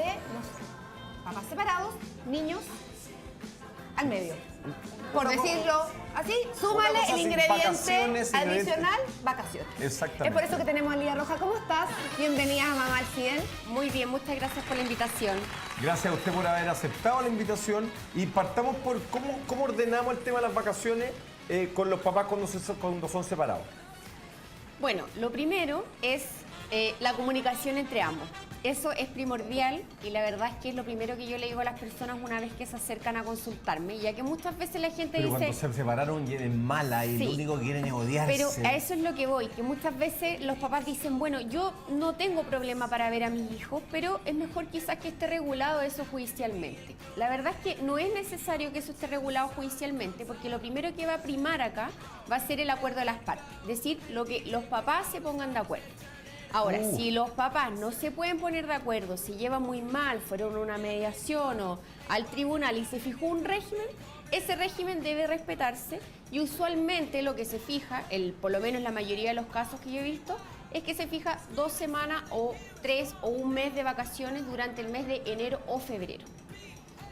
de los papás separados, niños al medio. Por decirlo así, súmale cosa el sin ingrediente vacaciones, adicional, vacaciones. Exactamente. Es por eso que tenemos a Lía Roja. ¿Cómo estás? Bienvenida a Mamá al 100. Muy bien, muchas gracias por la invitación. Gracias a usted por haber aceptado la invitación y partamos por cómo ordenamos el tema de las vacaciones con los papás cuando son separados. Bueno, lo primero es la comunicación entre ambos. Eso es primordial y la verdad es que es lo primero que yo le digo a las personas una vez que se acercan a consultarme, ya que muchas veces la gente Pero dice... cuando se separaron vienen mala y Sí, lo único que quieren es odiarse. pero a eso es lo que voy, que muchas veces los papás dicen, bueno, yo no tengo problema para ver a mis hijos, pero es mejor quizás que esté regulado eso judicialmente. La verdad es que no es necesario que eso esté regulado judicialmente, porque lo primero que va a primar acá va a ser el acuerdo de las partes, es decir, lo que los papás se pongan de acuerdo. Ahora, si los papás no se pueden poner de acuerdo, se llevan muy mal, fueron a una mediación o al tribunal y se fijó un régimen, ese régimen debe respetarse y usualmente lo que se fija, por lo menos la mayoría de los casos que yo he visto, es que se fija 2 semanas o 3 o un mes de vacaciones durante el mes de enero o febrero.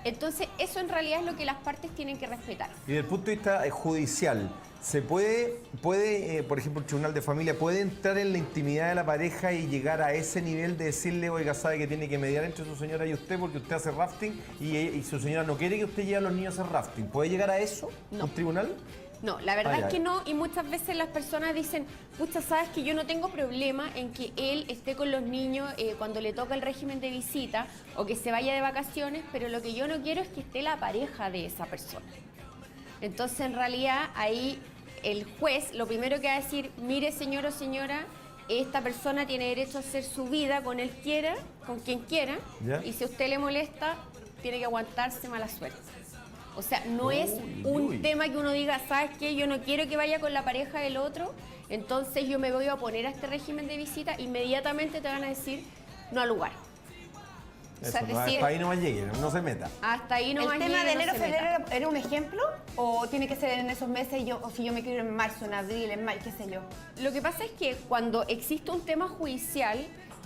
Entonces, eso en realidad es lo que las partes tienen que respetar. Y desde el punto de vista judicial, ¿se puede, por ejemplo, el tribunal de familia, puede entrar en la intimidad de la pareja y llegar a ese nivel de decirle, oiga, sabe que tiene que mediar entre su señora y usted porque usted hace rafting y su señora no quiere que usted lleve a los niños a hacer rafting? ¿Puede llegar a eso un tribunal? No, la verdad es que no, y muchas veces las personas dicen, pucha, sabes que yo no tengo problema en que él esté con los niños cuando le toca el régimen de visita o que se vaya de vacaciones, pero lo que yo no quiero es que esté la pareja de esa persona. Entonces, en realidad, ahí el juez lo primero que va a decir, mire, señor o señora, esta persona tiene derecho a hacer su vida con él quiera, con quien quiera, y si a usted le molesta, tiene que aguantarse mala suerte. O sea, no es un tema que uno diga, ¿sabes qué? Yo no quiero que vaya con la pareja del otro, entonces yo me voy a oponer a este régimen de visita, inmediatamente te van a decir no al lugar. Eso, O sea, no, decir, hasta ahí no llegue, no se meta. hasta ahí no ¿El tema de enero-febrero era un ejemplo? ¿O tiene que ser en esos meses, o si yo me quiero en marzo, en abril, en mayo, qué sé yo? Lo que pasa es que cuando existe un tema judicial,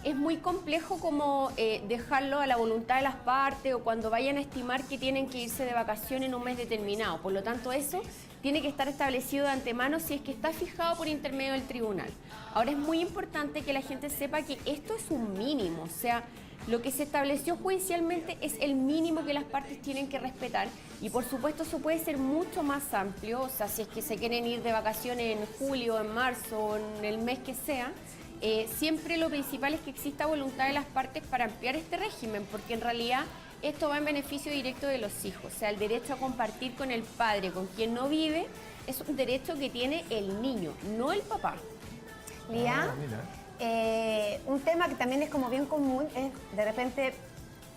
es muy complejo como dejarlo a la voluntad de las partes o cuando vayan a estimar que tienen que irse de vacaciones en un mes determinado. Por lo tanto, eso tiene que estar establecido de antemano si es que está fijado por intermedio del tribunal. Ahora, es muy importante que la gente sepa que esto es un mínimo, o sea, lo que se estableció judicialmente es el mínimo que las partes tienen que respetar y por supuesto eso puede ser mucho más amplio, o sea, si es que se quieren ir de vacaciones en julio, en marzo o en el mes que sea, siempre lo principal es que exista voluntad de las partes para ampliar este régimen, porque en realidad esto va en beneficio directo de los hijos, o sea, el derecho a compartir con el padre, con quien no vive, es un derecho que tiene el niño, no el papá. Lía, un tema que también es como bien común es de repente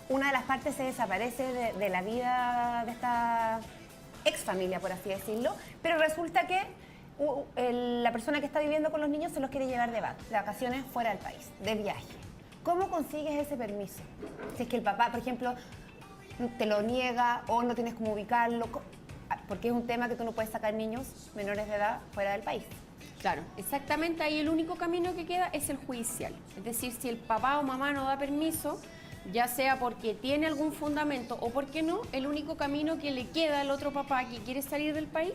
una de las partes se desaparece de la vida de esta ex familia, por así decirlo, pero resulta que la persona que está viviendo con los niños se los quiere llevar de vacaciones fuera del país, de viaje. ¿Cómo consigues ese permiso? Si es que el papá, por ejemplo, te lo niega o no tienes cómo ubicarlo, porque es un tema que tú no puedes sacar niños menores de edad fuera del país. Claro, exactamente, ahí el único camino que queda es el judicial. Es decir, si el papá o mamá no da permiso, ya sea porque tiene algún fundamento o porque no, el único camino que le queda al otro papá que quiere salir del país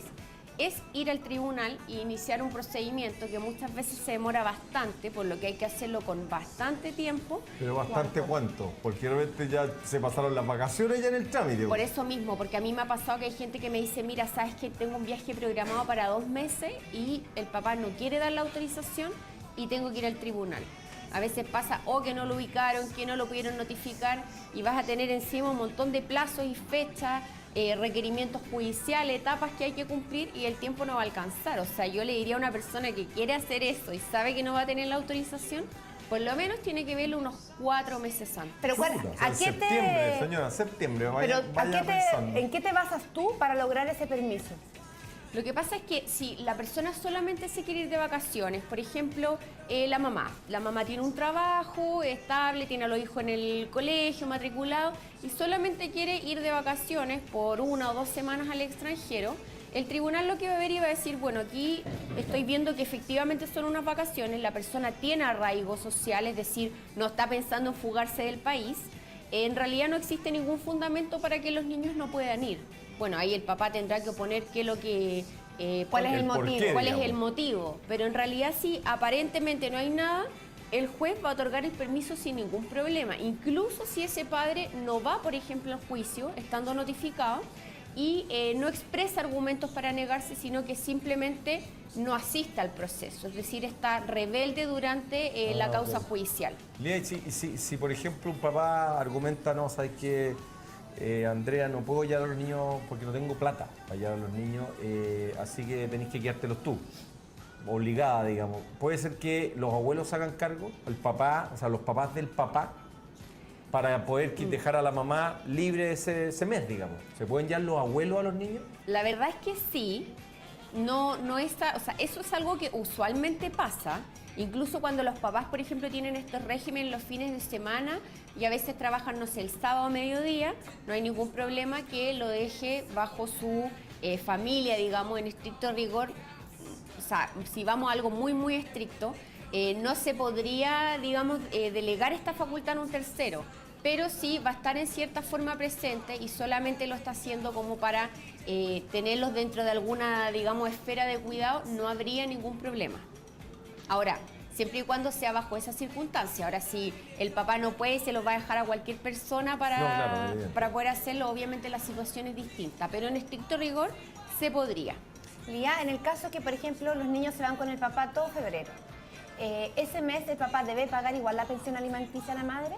es ir al tribunal e iniciar un procedimiento que muchas veces se demora bastante, por lo que hay que hacerlo con bastante tiempo. ¿Pero bastante cuánto? Porque realmente ya se pasaron las vacaciones ya en el trámite. Por eso mismo, porque a mí me ha pasado que hay gente que me dice, mira, sabes que tengo un viaje programado para 2 meses y el papá no quiere dar la autorización y tengo que ir al tribunal. A veces pasa o que no lo ubicaron, que no lo pudieron notificar y vas a tener encima un montón de plazos y fechas, requerimientos judiciales, etapas que hay que cumplir y el tiempo no va a alcanzar. O sea, yo le diría a una persona que quiere hacer eso y sabe que no va a tener la autorización, por lo menos tiene que verlo unos 4 meses antes. Pero ¿a qué septiembre, señora, septiembre. Vaya pensando. ¿En qué te basas tú para lograr ese permiso? Lo que pasa es que si la persona solamente se quiere ir de vacaciones, por ejemplo, la mamá tiene un trabajo estable, tiene a los hijos en el colegio, matriculado, y solamente quiere ir de vacaciones por 1 o 2 semanas al extranjero, el tribunal lo que va a ver y va a decir, bueno, aquí estoy viendo que efectivamente son unas vacaciones, la persona tiene arraigo social, es decir, no está pensando en fugarse del país, en realidad no existe ningún fundamento para que los niños no puedan ir. Bueno, ahí el papá tendrá que oponer qué es lo que... ¿Cuál es el motivo? porqué, ¿Cuál es digamos. el motivo? Pero en realidad si aparentemente no hay nada, el juez va a otorgar el permiso sin ningún problema. Incluso si ese padre no va, por ejemplo, al juicio, estando notificado, y no expresa argumentos para negarse, sino que simplemente no asiste al proceso. Es decir, está rebelde durante la causa judicial. Lía, y si, por ejemplo, un papá argumenta, no, sabes que Andrea, no puedo llevar a los niños porque no tengo plata para llevar a los niños, así que tenés que quedártelos tú, obligada, digamos. Puede ser que los abuelos hagan cargo, el papá, o sea, los papás del papá, para poder dejar a la mamá libre ese mes, digamos. ¿Se pueden llevar los abuelos a los niños? La verdad es que sí. No está, o sea, eso es algo que usualmente pasa, incluso cuando los papás, por ejemplo, tienen estos regímenes los fines de semana y a veces trabajan, no sé, el sábado a mediodía, no hay ningún problema que lo deje bajo su familia, digamos, en estricto rigor. O sea, si vamos a algo muy, muy estricto, no se podría, digamos, delegar esta facultad a un tercero, pero sí va a estar en cierta forma presente y solamente lo está haciendo como para tenerlos dentro de alguna, digamos, esfera de cuidado, no habría ningún problema. Ahora, siempre y cuando sea bajo esa circunstancia. Ahora, si el papá no puede, se los va a dejar a cualquier persona para poder hacerlo, obviamente la situación es distinta, pero en estricto rigor se podría. Lía, en el caso que, por ejemplo, los niños se van con el papá todo febrero, ¿ese mes el papá debe pagar igual la pensión alimenticia a la madre?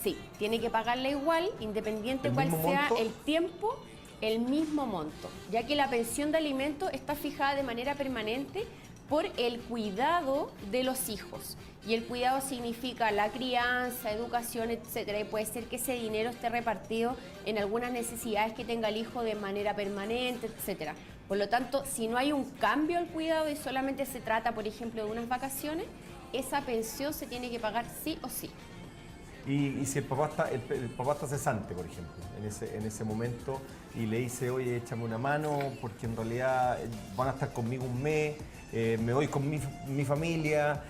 Sí, tiene que pagarle igual, independiente ¿El cuál mismo sea monto? el tiempo, el mismo monto, ya que la pensión de alimento está fijada de manera permanente por el cuidado de los hijos. Y el cuidado significa la crianza, educación, etcétera. Y puede ser que ese dinero esté repartido en algunas necesidades que tenga el hijo de manera permanente, etcétera. Por lo tanto, si no hay un cambio al cuidado y solamente se trata, por ejemplo, de unas vacaciones, esa pensión se tiene que pagar sí o sí. Y si el papá está cesante, por ejemplo, en ese momento, y le dice, oye, échame una mano, porque en realidad van a estar conmigo un mes, me voy con mi familia,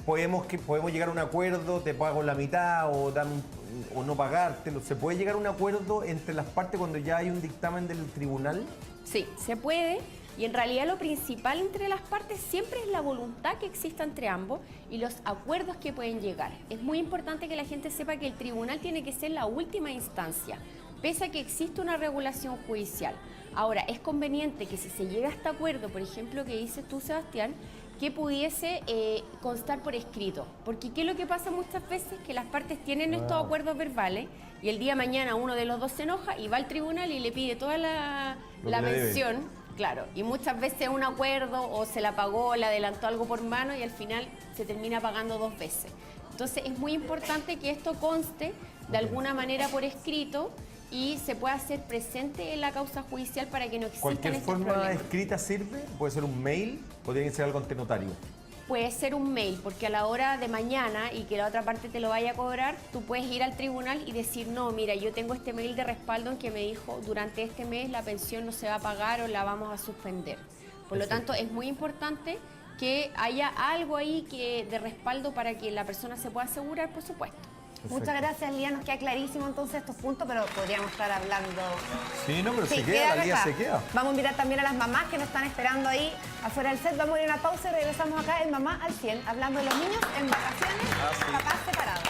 podemos llegar a un acuerdo, te pago la mitad o no pagártelo. ¿Se puede llegar a un acuerdo entre las partes cuando ya hay un dictamen del tribunal? Sí, se puede. Y en realidad lo principal entre las partes siempre es la voluntad que exista entre ambos y los acuerdos que pueden llegar. Es muy importante que la gente sepa que el tribunal tiene que ser la última instancia, pese a que existe una regulación judicial. Ahora, es conveniente que si se llega a este acuerdo, por ejemplo, que dices tú, Sebastián, que pudiese constar por escrito. Porque ¿qué es lo que pasa muchas veces? Que las partes tienen estos acuerdos verbales y el día de mañana uno de los dos se enoja y va al tribunal y le pide toda la pensión. Claro, y muchas veces un acuerdo o se la pagó, le adelantó algo por mano y al final se termina pagando 2 veces. Entonces es muy importante que esto conste de alguna manera por escrito y se pueda hacer presente en la causa judicial para que no existan ¿Cualquier estos forma problemas. escrita sirve? ¿Puede ser un mail o tiene que ser algo ante notario? Puede ser un mail, porque a la hora de mañana y que la otra parte te lo vaya a cobrar, tú puedes ir al tribunal y decir, no, mira, yo tengo este mail de respaldo en que me dijo, durante este mes la pensión no se va a pagar o la vamos a suspender. Por lo tanto, es muy importante que haya algo ahí de respaldo para que la persona se pueda asegurar, por supuesto. Muchas gracias, Lía. Nos queda clarísimo entonces estos puntos, pero podríamos estar hablando. Sí, no, pero Sí, se queda, la Lía acá. se queda. Vamos a invitar también a las mamás que nos están esperando ahí afuera del set. Vamos a ir a una pausa y regresamos acá en Mamá al 100, hablando de los niños en vacaciones, papás separados.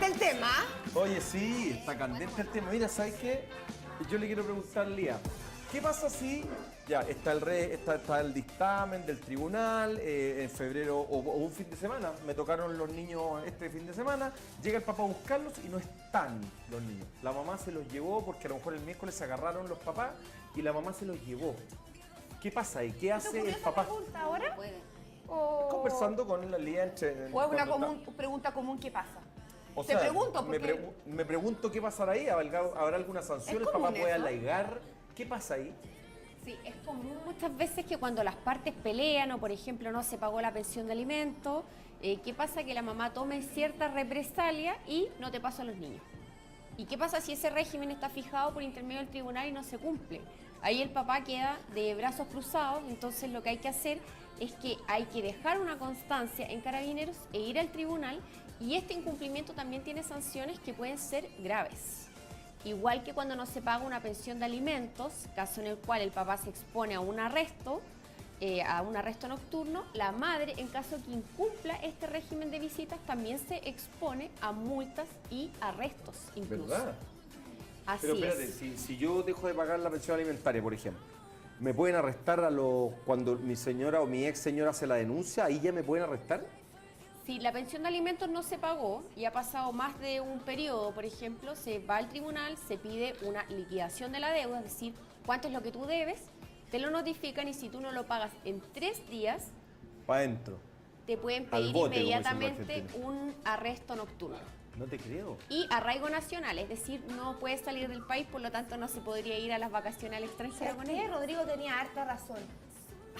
El tema. Oye, sí, está candente el tema. Mira, ¿sabes qué? Yo le quiero preguntar, Lía, ¿qué pasa si ya está el dictamen del tribunal en febrero o un fin de semana? Me tocaron los niños este fin de semana, llega el papá a buscarlos y no están los niños. La mamá se los llevó porque a lo mejor el miércoles se agarraron los papás y la mamá se los llevó. ¿Qué pasa ahí? ¿Qué hace el papá? ¿Pregunta ahora? Conversando con la Lía entre... ¿O es una cuando está- pregunta común que pasa? O Te sea, pregunto, porque... me pregunto qué pasará ahí. ¿Habrá alguna sanción? ¿El papá común puede eso. alegar? ¿Qué pasa ahí? Sí, es común muchas veces que cuando las partes pelean o, por ejemplo, no se pagó la pensión de alimentos, ¿qué pasa? Que la mamá tome cierta represalia y no te pasa a los niños. ¿Y qué pasa si ese régimen está fijado por intermedio del tribunal y no se cumple? Ahí el papá queda de brazos cruzados, entonces lo que hay que hacer es que hay que dejar una constancia en Carabineros e ir al tribunal, y este incumplimiento también tiene sanciones que pueden ser graves. Igual que cuando no se paga una pensión de alimentos, caso en el cual el papá se expone a un arresto nocturno, la madre, en caso que incumpla este régimen de visitas, también se expone a multas y arrestos incluso. ¿Verdad? Así Pero espérate, es. si yo dejo de pagar la pensión alimentaria, por ejemplo, ¿me pueden arrestar cuando mi señora o mi ex señora hace la denuncia? ¿Ahí ya me pueden arrestar? Si la pensión de alimentos no se pagó y ha pasado más de un periodo, por ejemplo, se va al tribunal, se pide una liquidación de la deuda, es decir, cuánto es lo que tú debes, te lo notifican, y si tú no lo pagas en 3 días, Para adentro. te pueden Al pedir bote, como dicen los inmediatamente argentinos. un arresto nocturno. No te creo. Y arraigo nacional, es decir, no puedes salir del país, por lo tanto no se podría ir a las vacaciones al extranjero con ¿Sabes qué? él. Rodrigo tenía harta razón.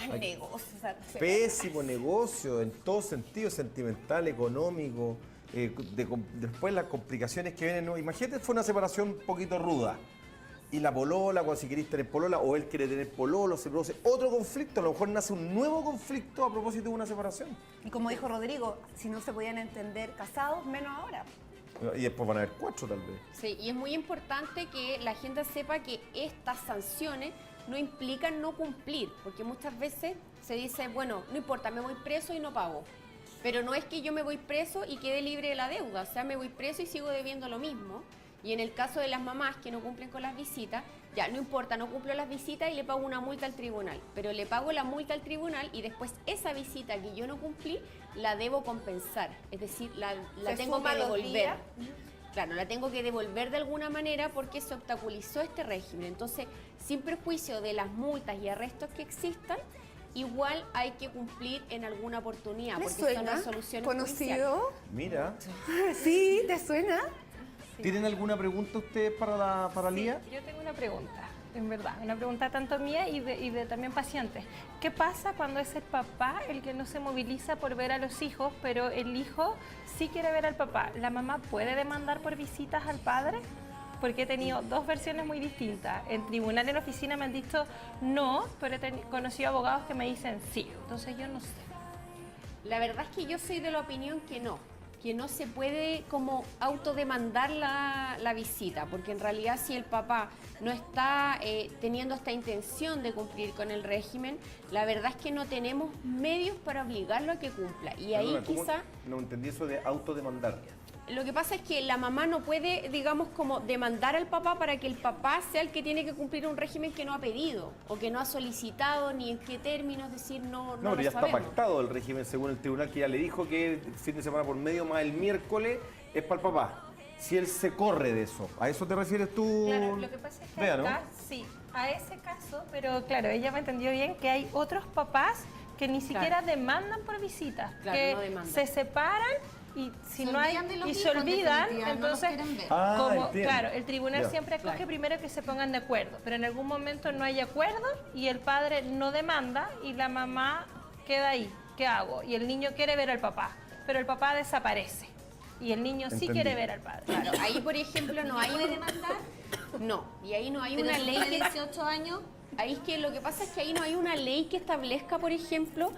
Al negocio, o sea, Pésimo negocio en todo sentido, sentimental, económico. Después las complicaciones que vienen. ¿No? Imagínate, fue una separación un poquito ruda. Y la polola, cuando si querés tener polola, o él quiere tener pololo, se produce otro conflicto. A lo mejor nace un nuevo conflicto a propósito de una separación. Y como dijo Rodrigo, si no se podían entender casados, menos ahora. Y después van a haber 4 tal vez. Sí, y es muy importante que la gente sepa que estas sanciones no implican no cumplir, porque muchas veces se dice, bueno, no importa, me voy preso y no pago. Pero no es que yo me voy preso y quede libre de la deuda, o sea, me voy preso y sigo debiendo lo mismo. Y en el caso de las mamás que no cumplen con las visitas, ya no importa, no cumplo las visitas y le pago una multa al tribunal. Pero le pago la multa al tribunal y después esa visita que yo no cumplí la debo compensar. Es decir, la tengo que devolver. Claro, la tengo que devolver de alguna manera porque se obstaculizó este régimen. Entonces, sin perjuicio de las multas y arrestos que existan, igual hay que cumplir en alguna oportunidad, ¿Me porque suena? son las soluciones ¿Conocido? Mira. Sí, ¿te suena? ¿Tienen alguna pregunta ustedes para Lía? Yo tengo una pregunta, en verdad, una pregunta tanto mía y de también pacientes. ¿Qué pasa cuando es el papá el que no se moviliza por ver a los hijos, pero el hijo sí quiere ver al papá? ¿La mamá puede demandar por visitas al padre? Porque he tenido 2 versiones muy distintas. En tribunal, en la oficina me han dicho no, pero he conocido abogados que me dicen sí. Entonces yo no sé. La verdad es que yo soy de la opinión que no se puede como autodemandar la visita, porque en realidad si el papá no está teniendo esta intención de cumplir con el régimen, la verdad es que no tenemos medios para obligarlo a que cumpla. Y ahí Perdona, ¿cómo? quizá No entendí eso de autodemandar. lo que pasa es que la mamá no puede, digamos, como demandar al papá para que el papá sea el que tiene que cumplir un régimen que no ha pedido o que no ha solicitado ni en qué términos, es decir, no No, pero lo ya sabemos. está pactado el régimen según el tribunal, que ya le dijo que el fin de semana por medio más el miércoles es para el papá. Si él se corre de eso, ¿a eso te refieres tú? Claro, lo que pasa es que Bea, ¿no? acá, sí, a ese caso, pero claro, ella me entendió bien que hay otros papás que ni siquiera demandan por visitas, Claro, que no demandan. se separan y si Se no hay olvidan de los y hijos, se en olvidan, definitiva, no los entonces quieren ver. como entiendo. claro, el tribunal Ya. siempre escoge Claro. primero que se pongan de acuerdo, pero en algún momento no hay acuerdo y el padre no demanda y la mamá queda ahí, ¿qué hago? Y el niño quiere ver al papá, pero el papá desaparece y el niño sí Entendí. quiere ver al padre. Claro, ahí por ejemplo no hay ¿Puede demandar? no, y ahí no hay Pero una si ley tiene que 18 años, ahí es que lo que pasa es que ahí no hay una ley que establezca, por ejemplo,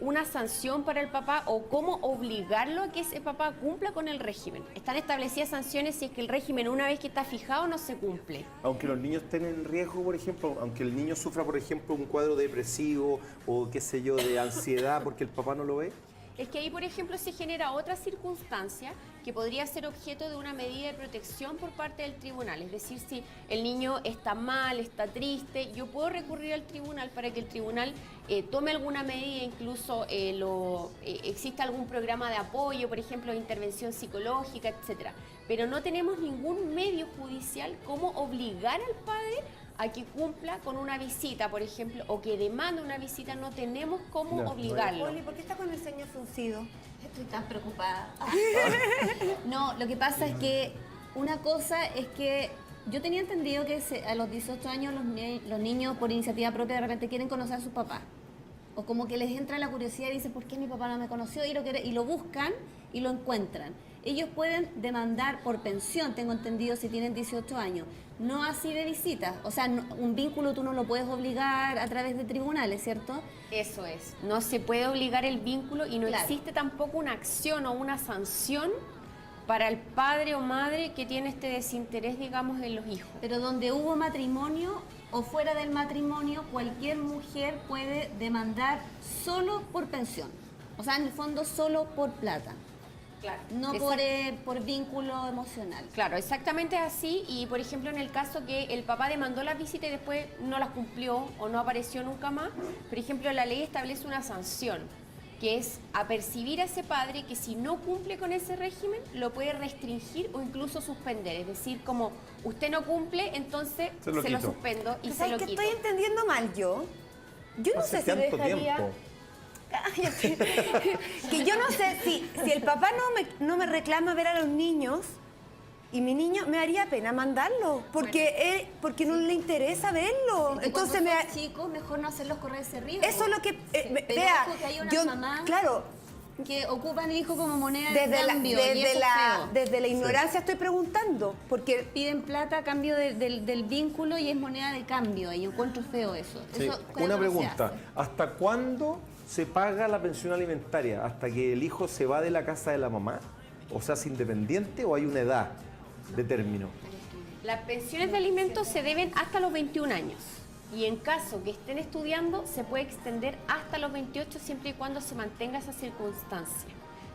una sanción para el papá o cómo obligarlo a que ese papá cumpla con el régimen. Están establecidas sanciones si es que el régimen una vez que está fijado no se cumple. Aunque los niños estén en riesgo, por ejemplo, aunque el niño sufra, por ejemplo, un cuadro depresivo o qué sé yo, de ansiedad porque el papá no lo ve. Es que ahí, por ejemplo, se genera otra circunstancia que podría ser objeto de una medida de protección por parte del tribunal. Es decir, si el niño está mal, está triste, yo puedo recurrir al tribunal para que el tribunal tome alguna medida, incluso exista algún programa de apoyo, por ejemplo, de intervención psicológica, etcétera. Pero no tenemos ningún medio judicial como obligar al padre a que cumpla con una visita, por ejemplo, o que demande una visita, no tenemos cómo No, no hay. obligarlo. Poli, ¿por qué está con el ceño fruncido? estoy tan preocupada. No, lo que pasa es que una cosa es que yo tenía entendido que a los 18 años los niños por iniciativa propia de repente quieren conocer a sus papás. O como que les entra la curiosidad y dicen, ¿por qué mi papá no me conoció? Y lo buscan y lo encuentran. ellos pueden demandar por pensión, tengo entendido, si tienen 18 años. No así de visitas. O sea, un vínculo tú no lo puedes obligar a través de tribunales, ¿cierto? Eso es. No se puede obligar el vínculo y no Claro. existe tampoco una acción o una sanción para el padre o madre que tiene este desinterés, digamos, en los hijos. Pero donde hubo matrimonio o fuera del matrimonio, cualquier mujer puede demandar solo por pensión. O sea, en el fondo solo por plata. Claro. No por vínculo emocional. Claro, exactamente así. Y por ejemplo, en el caso que el papá demandó las visitas y después no las cumplió o no apareció nunca más, por ejemplo, la ley establece una sanción, que es apercibir a ese padre que si no cumple con ese régimen, lo puede restringir o incluso suspender. Es decir, como usted no cumple, entonces Se lo se lo quito. suspendo y se ¿Sabes lo que quito. estoy entendiendo mal yo? Yo no Hace sé si tanto dejaría... tiempo. Cállate. Que yo no sé si el papá no me reclama ver a los niños y mi niño me haría pena mandarlo porque no le interesa verlo. Que Entonces cuando son chicos, mejor no hacerlos correr ese riesgo. eso es lo que Pero vea. ojo que hay unas Yo mamás claro, que ocupan el hijo como moneda de desde cambio y eso es feo. desde la ignorancia estoy preguntando porque Piden plata a cambio del vínculo y es moneda de cambio y yo encuentro feo eso. Sí. Eso creo Una que no se pregunta. hace. ¿Hasta cuándo se paga la pensión alimentaria? ¿Hasta que el hijo se va de la casa de la mamá? ¿O se hace independiente o hay una edad de término? Las pensiones de alimentos se deben hasta los 21 años. Y en caso que estén estudiando, se puede extender hasta los 28 siempre y cuando se mantenga esa circunstancia.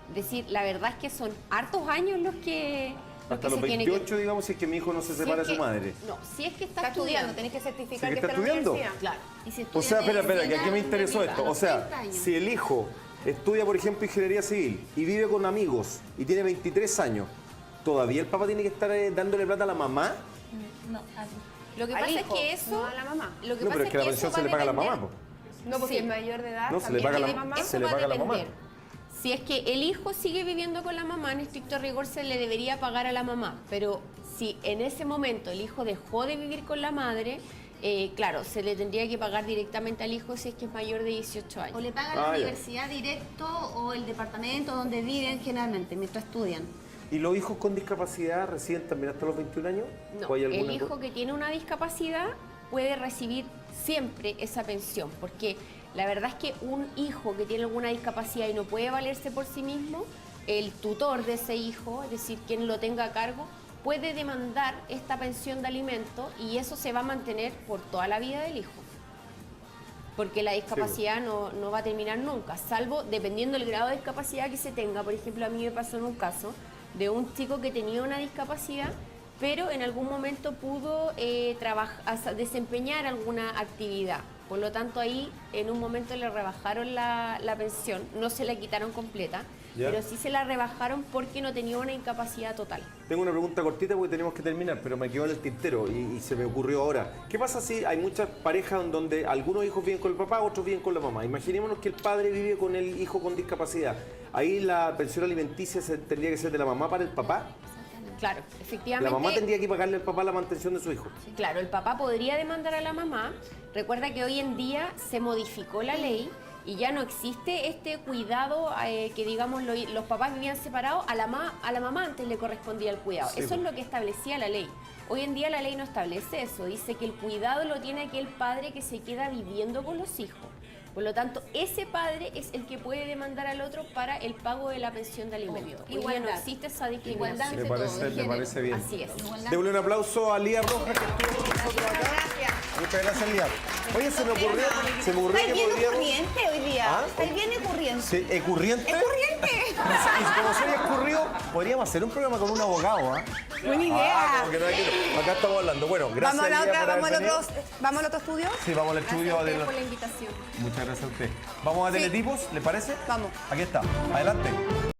Es decir, la verdad es que son hartos años los que Hasta los se tiene 28, digamos, si es que mi hijo no se si separa es de su que- madre. No, si es que está está estudiando, estudiando. tenés que certificar ¿Sí que que está está en la estudiando? universidad. Claro. Y si O sea, estudian espera, que medicina, aquí me interesó viva, esto. a O los sea, 30 años. si el hijo estudia, por ejemplo, ingeniería civil y vive con amigos y tiene 23 años, ¿todavía el papá tiene que estar dándole plata a la mamá? No, Lo que Al pasa hijo, es que eso... no a la mamá. Lo que No, pasa pero es que la eso pensión va se le paga a la depender- mamá, po. No, porque Sí. es mayor de edad. No, se le también paga tiene la- mamá. Eso se le va a paga a la mamá. depender. Si es que el hijo sigue viviendo con la mamá, en estricto rigor se le debería pagar a la mamá. Pero si en ese momento el hijo dejó de vivir con la madre, claro, se le tendría que pagar directamente al hijo si es que es mayor de 18 O años. le pagan Ah, la ya. universidad directo o el departamento donde viven generalmente mientras estudian. ¿Y los hijos con discapacidad reciben también hasta los 21 años? No, ¿O hay el alguna hijo que tiene una discapacidad puede recibir siempre esa pensión, porque la verdad es que un hijo que tiene alguna discapacidad y no puede valerse por sí mismo, el tutor de ese hijo, es decir, quien lo tenga a cargo, puede demandar esta pensión de alimento y eso se va a mantener por toda la vida del hijo. Porque la discapacidad no va a terminar nunca, salvo dependiendo del grado de discapacidad que se tenga. Por ejemplo, a mí me pasó en un caso de un chico que tenía una discapacidad, pero en algún momento pudo desempeñar alguna actividad. Por lo tanto, ahí en un momento le rebajaron la pensión, no se la quitaron completa, Ya. pero sí se la rebajaron porque no tenía una incapacidad total. Tengo una pregunta cortita porque tenemos que terminar, pero me quedó en el tintero y se me ocurrió ahora. ¿Qué pasa si hay muchas parejas en donde algunos hijos viven con el papá, otros viven con la mamá? Imaginémonos que el padre vive con el hijo con discapacidad. Ahí la pensión alimenticia tendría que ser de la mamá para el papá. Claro, efectivamente. La mamá tendría que pagarle al papá la mantención de su hijo. Claro, el papá podría demandar a la mamá. Recuerda que hoy en día se modificó la ley y ya no existe este cuidado que, digamos, los papás vivían separados. A la mamá antes le correspondía el cuidado. Sí, Eso pues. es lo que establecía la ley. Hoy en día la ley no establece eso. Dice que el cuidado lo tiene aquel padre que se queda viviendo con los hijos. Por lo tanto, ese padre es el que puede demandar al otro para el pago de la pensión de alimentos. Hoy día no Igualdad. existe esa Igualdad discriminación. ante todo, de género. bien. Así es. Igualdad. Démosle un aplauso a Lía Rojas que estuvo con nosotros acá. Muchas gracias, Lía. Oye, se me ocurrió Estáis que bien podríamos... escurriente hoy día. ¿Ah? Estáis bien escurriente. Sí, ¿escurriente? ¡Escurriente! Y como soy escurrido, podríamos hacer un programa con un abogado, ¿ah? Buena idea. Como que nada que ver. Acá estamos hablando. Bueno, gracias, Vamos a la Lía, otra, por vamos haber al venido. otro, vamos al otro estudio. Sí, vamos al estudio Gracias a de ustedes los... por la invitación. Muchas gracias a usted. Vamos a Sí. Teletipos, ¿le parece? Vamos. Aquí está. Adelante.